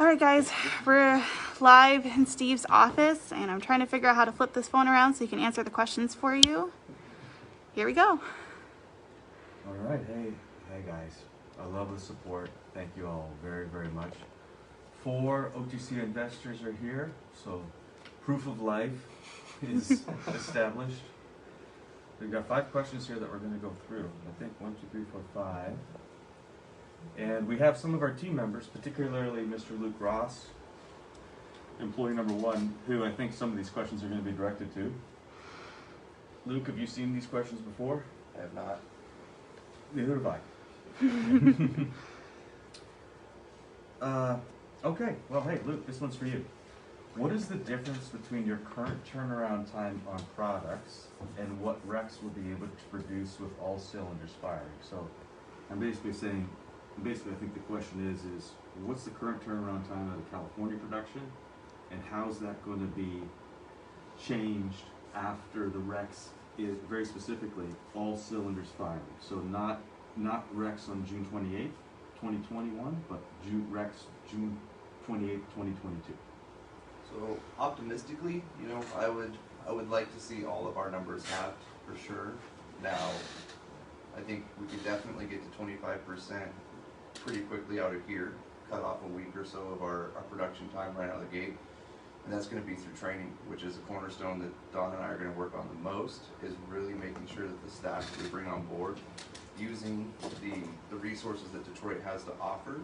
Alright guys, we're live in Steve's office and I'm trying to figure out how to flip this phone around so he can answer the questions for you. Here we go. Alright, hey guys. I love the support. Thank you all very, very much. 4 OTC investors are here, so proof of life is established. We've got 5 questions here that we're going to go through. I think 1, 2, 3, 4, 5. And we have some of our team members, particularly Mr. Luke Ross, employee number 1, who I think some of these questions are going to be directed to. Luke, have you seen these questions before? I have not. Neither have I. Okay, well, hey, Luke, this one's for you. What is the difference between your current turnaround time on products and what Rex will be able to produce with all cylinders firing? So I'm basically saying, I think the question is what's the current turnaround time of the California production, and how's that going to be changed after the Rex is, very specifically, all cylinders firing? So not Rex on June 28th, 2021, but Rex June 28th, 2022. So optimistically, I would like to see all of our numbers halved for sure. Now, I think we could definitely get to 25% pretty quickly out of here, cut off a week or so of our production time right out of the gate. And that's going to be through training, which is a cornerstone that Don and I are going to work on the most, is really making sure that the staff that we bring on board, using the resources that Detroit has to offer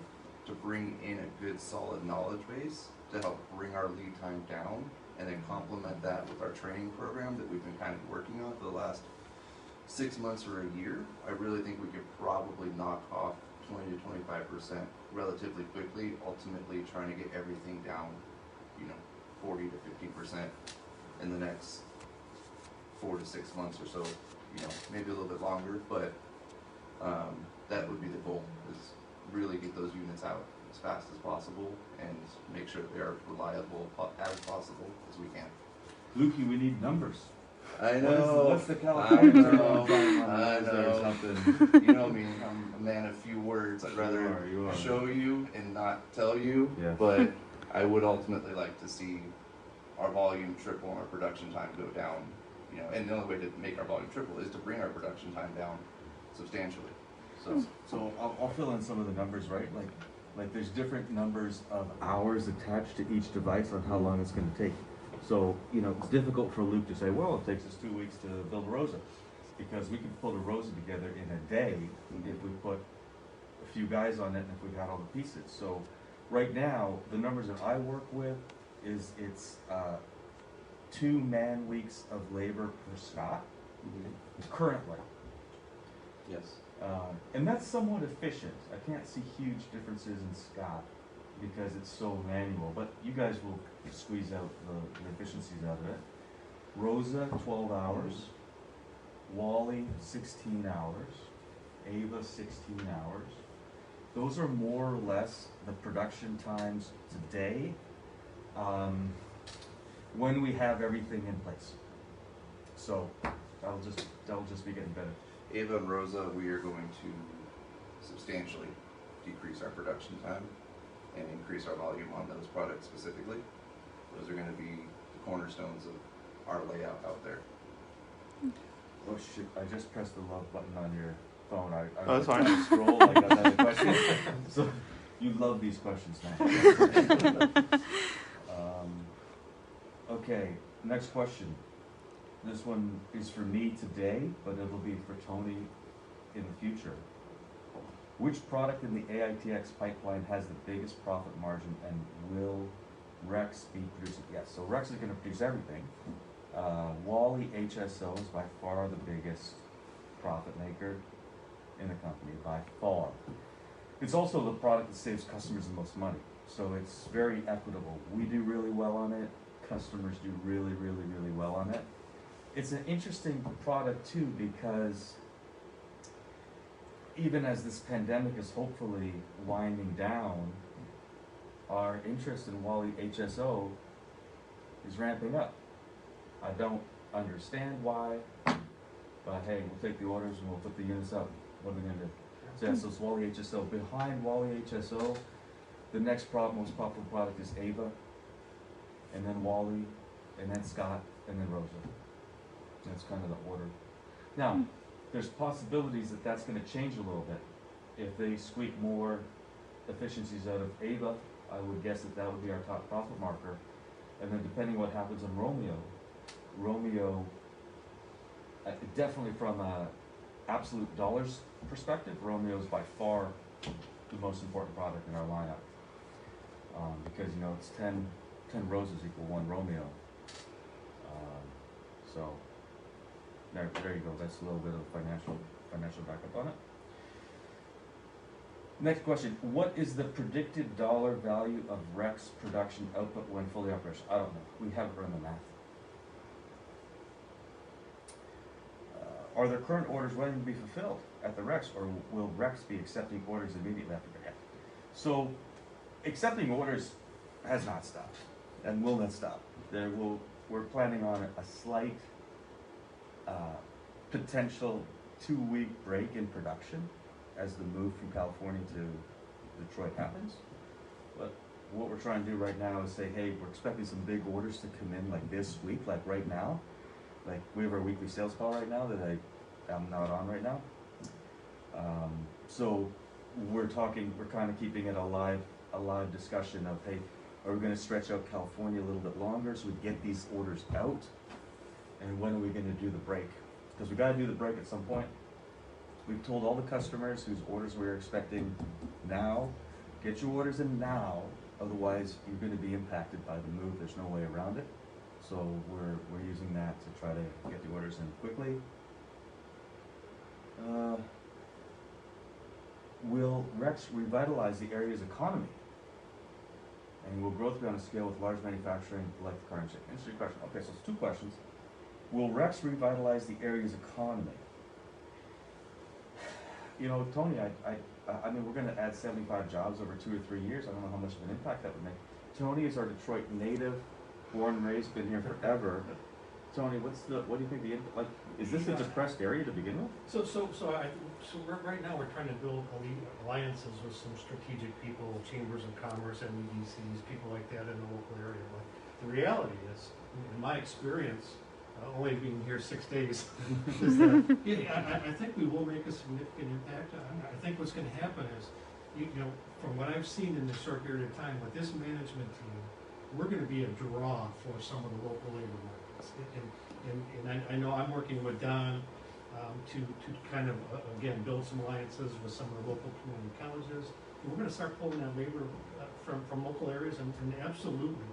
to bring in a good solid knowledge base to help bring our lead time down, and then complement that with our training program that we've been kind of working on for the last 6 months or a year. I really think we could probably knock off 20 to 25% relatively quickly, ultimately trying to get everything down 40 to 50% in the next 4 to 6 months or so, maybe a little bit longer, but that would be the goal, is really get those units out as fast as possible and make sure that they are reliable as possible as we can. Lukey, we need numbers. I know. What's the California turnaround time? I know. Something. You know me, I'm a man of few words. I'd rather show you and not tell you, yes. But I would ultimately like to see our volume triple and our production time go down. And the only way to make our volume triple is to bring our production time down substantially. So I'll fill in some of the numbers, right? Like there's different numbers of hours attached to each device on how long it's going to take. So, it's difficult for Luke to say, well, it takes us 2 weeks to build a Rosa, because we can pull a Rosa together in a day if we put a few guys on it and if we got all the pieces. So right now, the numbers that I work with is it's 2 man weeks of labor per Scott, currently. Yes. And that's somewhat efficient. I can't see huge differences in Scott because it's so manual, but you guys will squeeze out the efficiencies out of it. Rosa, 12 hours. Wally, 16 hours. Ava, 16 hours. Those are more or less the production times today when we have everything in place. So that'll just be getting better. Ava and Rosa, we are going to substantially decrease our production time and increase our volume on those products specifically. Those are going to be the cornerstones of our layout out there. Oh shit, I just pressed the love button on your phone. I that's fine. Scroll like another question. So you love these questions now. Okay, next question. This one is for me today, but it'll be for Tony in the future. Which product in the AITX pipeline has the biggest profit margin, and will Rex be producing? Yes, so Rex is going to produce everything. Wally HSO is by far the biggest profit maker in the company, by far. It's also the product that saves customers the most money, so it's very equitable. We do really well on it. Customers do really, really, really well on it. It's an interesting product too, because even as this pandemic is hopefully winding down, our interest in Wally HSO is ramping up. I don't understand why, but hey, we'll take the orders and we'll put the units up. What are we going to do? So yeah, so it's Wally HSO. Behind Wally HSO, The next most popular product is Ava, and then Wally, and then Scott, and then Rosa. That's kind of the order. Now, there's possibilities that that's going to change a little bit. If they squeak more efficiencies out of Ava, I would guess that that would be our top profit marker. And then depending what happens on Romeo, definitely from a absolute dollars perspective, Romeo is by far the most important product in our lineup. Because, you know, it's 10 roses equal 1 Romeo. So there you go. That's a little bit of financial backup on it. Next question. What is the predicted dollar value of Rex production output when fully operational? I don't know. We haven't run the math. Are there current orders waiting to be fulfilled at the Rex, or will Rex be accepting orders immediately after the So accepting orders has not stopped and will not stop. We're planning on a slight potential 2-week break in production as the move from California to Detroit happens. But what we're trying to do right now is say, hey, we're expecting some big orders to come in like this week, like right now. Like we have our weekly sales call right now that I'm not on right now. So we're kind of keeping it a live discussion of, hey, are we going to stretch out California a little bit longer so we get these orders out? And when are we going to do the break? Because we got to do the break at some point. We've told all the customers whose orders we're expecting now, get your orders in now, otherwise you're going to be impacted by the move. There's no way around it. So we're using that to try to get the orders in quickly. Will Rex revitalize the area's economy? And will growth be on a scale with large manufacturing like the car industry? Interesting question. Okay, so it's 2 questions. Will Rex revitalize the area's economy? You know, Tony, I mean, we're going to add 75 jobs over 2 or 3 years. I don't know how much of an impact that would make. Tony is our Detroit native, born and raised, been here forever. Tony, what do you think the impact, like, is this a depressed area to begin with? So right now we're trying to build alliances with some strategic people, chambers of commerce, MEDCs, people like that in the local area. But the reality is, in my experience, only being here 6 days, is that I think we will make a significant impact. I think what's going to happen is, you know, from what I've seen in this short period of time with this management team, we're going to be a draw for some of the local labor markets. And I know I'm working with Don to kind of, again, build some alliances with some of the local community colleges. And we're going to start pulling that labor from local areas and absolutely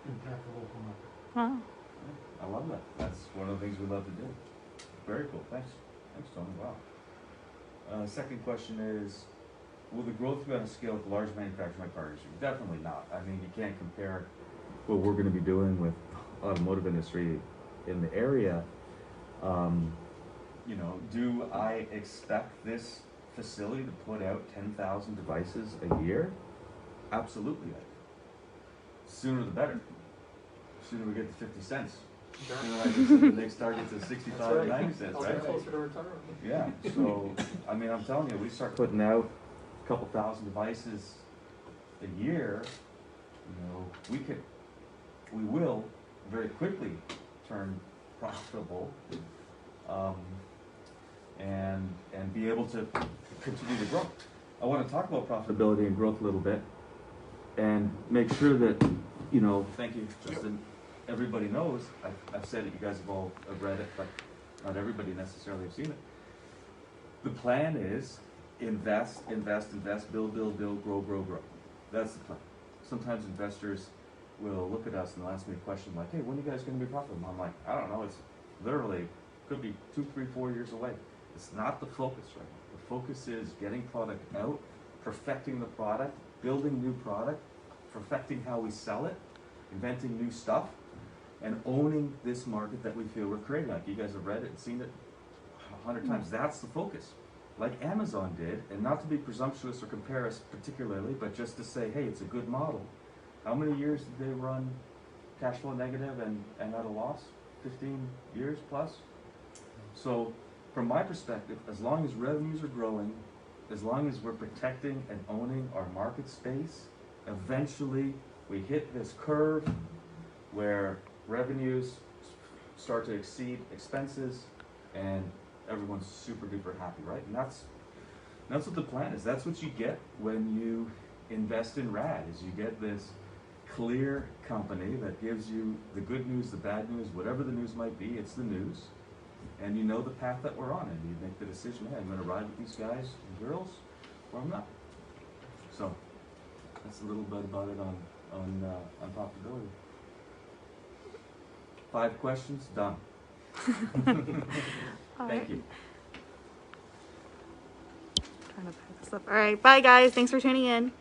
impact the local market. Wow. I love that. That's one of the things we love to do. Very cool. Thanks, Tony. Wow. Second question is, will the growth be on a scale with large manufacturing like car industry? Definitely not. I mean, you can't compare what we're going to be doing with automotive industry in the area. You know, do I expect this facility to put out 10,000 devices a year? Absolutely. Sooner the better. Sooner we get to 50 cents. Sure. You know, I just said the next target's at 65 or 90 cents, I'll right? get closer to retirement. Yeah, so, I mean, I'm telling you, we start putting out a couple thousand devices a year, you know, we will very quickly turn profitable, and be able to continue to grow. I want to talk about profitability and growth a little bit, and make sure that, you know, thank you, Justin. Everybody knows, I've said it, you guys have read it, but not everybody necessarily have seen it. The plan is invest, build, grow. That's the plan. Sometimes investors will look at us and they'll ask me a question like, hey, when are you guys going to be profitable? I'm like, I don't know, it's literally, could be 2, 3, 4 years away. It's not the focus right now. The focus is getting product out, perfecting the product, building new product, perfecting how we sell it, inventing new stuff, and owning this market that we feel we're creating. Like you guys have read it and seen it 100 times. That's the focus. Like Amazon did, and not to be presumptuous or compare us particularly, but just to say, hey, it's a good model. How many years did they run cash flow negative and at a loss? 15 years plus? So from my perspective, as long as revenues are growing, as long as we're protecting and owning our market space, eventually we hit this curve where revenues start to exceed expenses and everyone's super duper happy, right? And that's what the plan is. That's what you get when you invest in RAD, is you get this clear company that gives you the good news, the bad news, whatever the news might be, it's the news. And you know the path that we're on, and you make the decision, hey, I'm gonna ride with these guys and girls, or I'm not. So that's a little bit about it on profitability. 5 questions, done. All Thank right. you. Trying to pack this up. All right, bye guys. Thanks for tuning in.